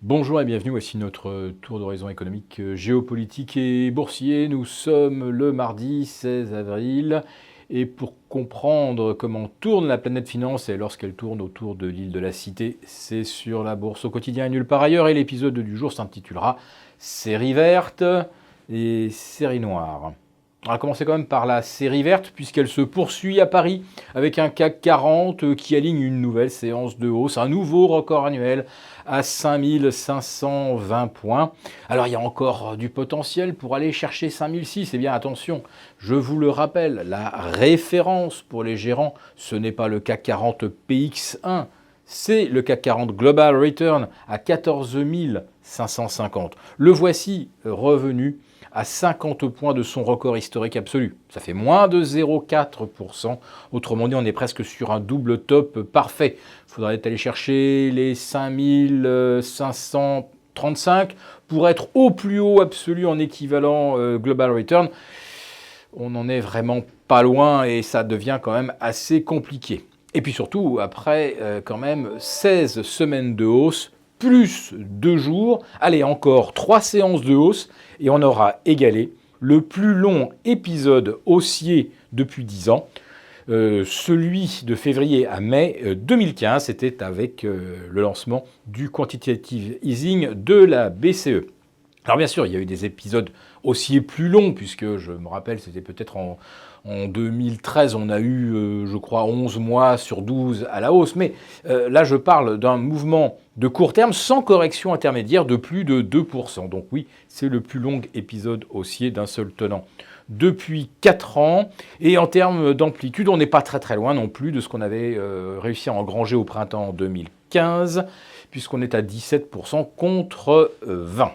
Bonjour et bienvenue, voici notre tour d'horizon économique, géopolitique et boursier. Nous sommes le mardi 16 avril et pour comprendre comment tourne la planète finance et lorsqu'elle tourne autour de l'île de la Cité, c'est sur la bourse au quotidien et nulle part ailleurs. Et l'épisode du jour s'intitulera Série verte et série noire. On va commencer quand même par la série verte puisqu'elle se poursuit à Paris avec un CAC 40 qui aligne une nouvelle séance de hausse, un nouveau record annuel à 5520 points. Alors il y a encore du potentiel pour aller chercher 5006. Eh bien attention, je vous le rappelle, la référence pour les gérants, ce n'est pas le CAC 40 PX1, c'est le CAC 40 Global Return à 14 550. Le voici revenu à 50 points de son record historique absolu. Ça fait moins de 0,4%. Autrement dit, on est presque sur un double top parfait. Il faudrait aller chercher les 5535 pour être au plus haut absolu en équivalent Global Return. On n'en est vraiment pas loin et ça devient quand même assez compliqué. Et puis surtout, après quand même 16 semaines de hausse, plus 2 jours, allez encore 3 séances de hausse, et on aura égalé le plus long épisode haussier depuis 10 ans. Celui de février à mai 2015, c'était avec le lancement du quantitative easing de la BCE. Alors bien sûr, il y a eu des épisodes haussiers plus longs, puisque je me rappelle, c'était peut-être en 2013, on a eu, je crois, 11 mois sur 12 à la hausse. Mais là, je parle d'un mouvement de court terme sans correction intermédiaire de plus de 2%. Donc oui, c'est le plus long épisode haussier d'un seul tenant depuis 4 ans. Et en termes d'amplitude, on n'est pas très loin non plus de ce qu'on avait réussi à engranger au printemps 2015, puisqu'on est à 17% contre 20%.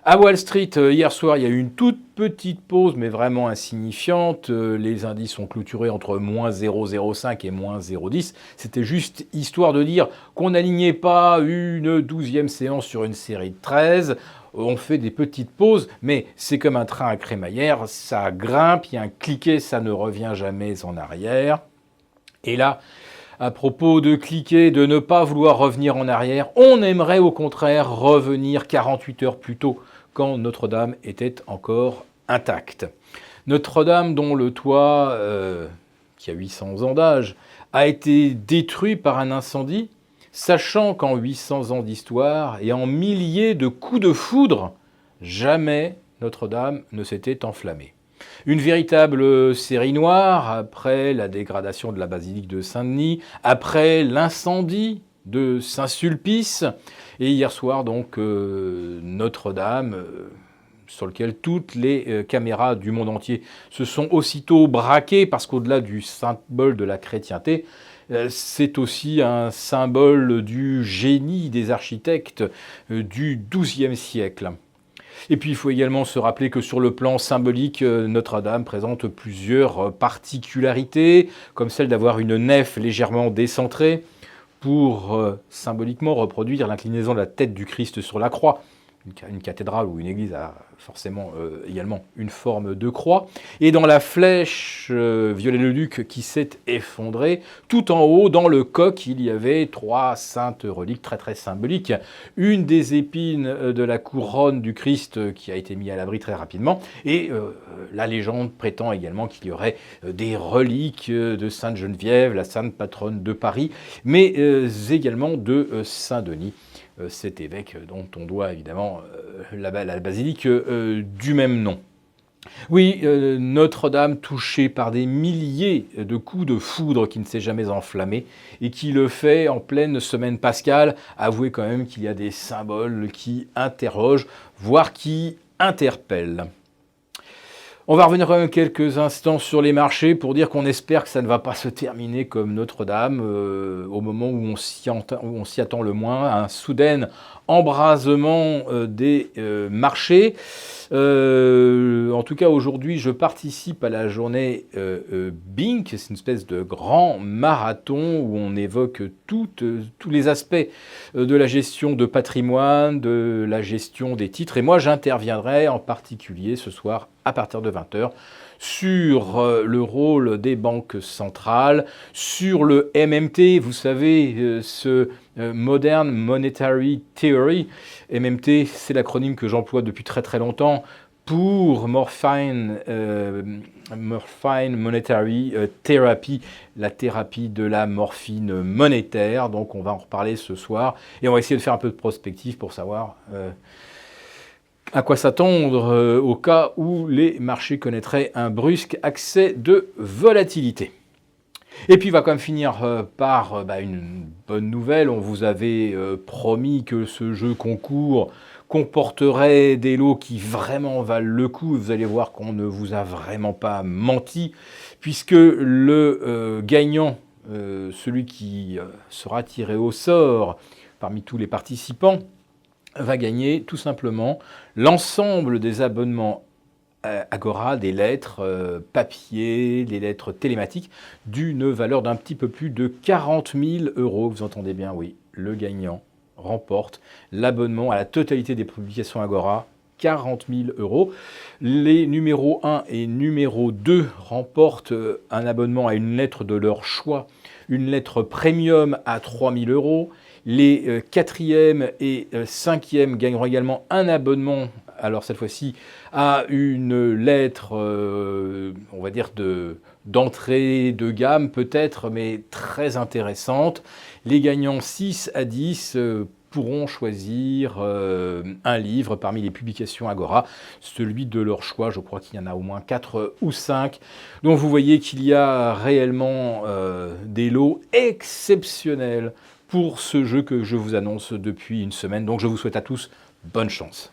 À Wall Street, hier soir, il y a eu une toute petite pause, mais vraiment insignifiante. Les indices ont clôturé entre moins 0,05 et moins 0,10. C'était juste histoire de dire qu'on n'alignait pas une 12e séance sur une série de 13. On fait des petites pauses, mais c'est comme un train à crémaillère. Ça grimpe, il y a un cliquet, ça ne revient jamais en arrière. Et là, à propos de cliquer, de ne pas vouloir revenir en arrière, on aimerait au contraire revenir 48 heures plus tôt, quand Notre-Dame était encore intacte. Notre-Dame, dont le toit, qui a 800 ans d'âge, a été détruit par un incendie, sachant qu'en 800 ans d'histoire et en milliers de coups de foudre, jamais Notre-Dame ne s'était enflammée. Une véritable série noire après la dégradation de la basilique de Saint-Denis, après l'incendie de Saint-Sulpice, et hier soir donc Notre-Dame, sur lequel toutes les caméras du monde entier se sont aussitôt braquées, parce qu'au-delà du symbole de la chrétienté, c'est aussi un symbole du génie des architectes du XIIe siècle. Et puis il faut également se rappeler que sur le plan symbolique, Notre-Dame présente plusieurs particularités, comme celle d'avoir une nef légèrement décentrée pour symboliquement reproduire l'inclinaison de la tête du Christ sur la croix. Une cathédrale ou une église a forcément également une forme de croix. Et dans la flèche Viollet-le-Duc qui s'est effondrée, tout en haut, dans le coq, il y avait 3 saintes reliques très symboliques. Une des épines de la couronne du Christ qui a été mise à l'abri très rapidement. Et la légende prétend également qu'il y aurait des reliques de Sainte Geneviève, la sainte patronne de Paris, mais également de Saint-Denis, cet évêque dont on doit évidemment la basilique du même nom. Oui, Notre-Dame touchée par des milliers de coups de foudre qui ne s'est jamais enflammé et qui le fait en pleine semaine pascale. Avouez quand même qu'il y a des symboles qui interrogent, voire qui interpellent. On va revenir quand même quelques instants sur les marchés pour dire qu'on espère que ça ne va pas se terminer comme Notre-Dame au moment où on s'y attend le moins, un soudain embrasement des marchés. En tout cas, aujourd'hui, je participe à la journée BINC, c'est une espèce de grand marathon où on évoque tous les aspects de la gestion de patrimoine, de la gestion des titres. Et moi, j'interviendrai en particulier ce soir à partir de 20 h sur le rôle des banques centrales, sur le MMT, vous savez, ce Modern Monetary Theory. MMT, c'est l'acronyme que j'emploie depuis très très longtemps pour Morphine Monetary Therapy, la thérapie de la morphine monétaire. Donc on va en reparler ce soir et on va essayer de faire un peu de prospective pour savoir à quoi s'attendre au cas où les marchés connaîtraient un brusque accès de volatilité. Et puis, il va quand même finir par une bonne nouvelle. On vous avait promis que ce jeu concours comporterait des lots qui vraiment valent le coup. Vous allez voir qu'on ne vous a vraiment pas menti, puisque le gagnant, celui qui sera tiré au sort parmi tous les participants, va gagner tout simplement l'ensemble des abonnements Agora, des lettres papier, des lettres télématiques, d'une valeur d'un petit peu plus de 40 000 €. Vous entendez bien, oui, le gagnant remporte l'abonnement à la totalité des publications Agora, 40 000 €. Les numéros 1 et numéro 2 remportent un abonnement à une lettre de leur choix, une lettre premium à 3 000 €. Les 4e et 5e gagneront également un abonnement, alors cette fois-ci, à une lettre, on va dire, d'entrée de gamme peut-être, mais très intéressante. Les gagnants 6 à 10 pourront choisir un livre parmi les publications Agora, celui de leur choix. Je crois qu'il y en a au moins 4 ou 5. Donc vous voyez qu'il y a réellement des lots exceptionnels pour ce jeu que je vous annonce depuis une semaine. Donc je vous souhaite à tous bonne chance.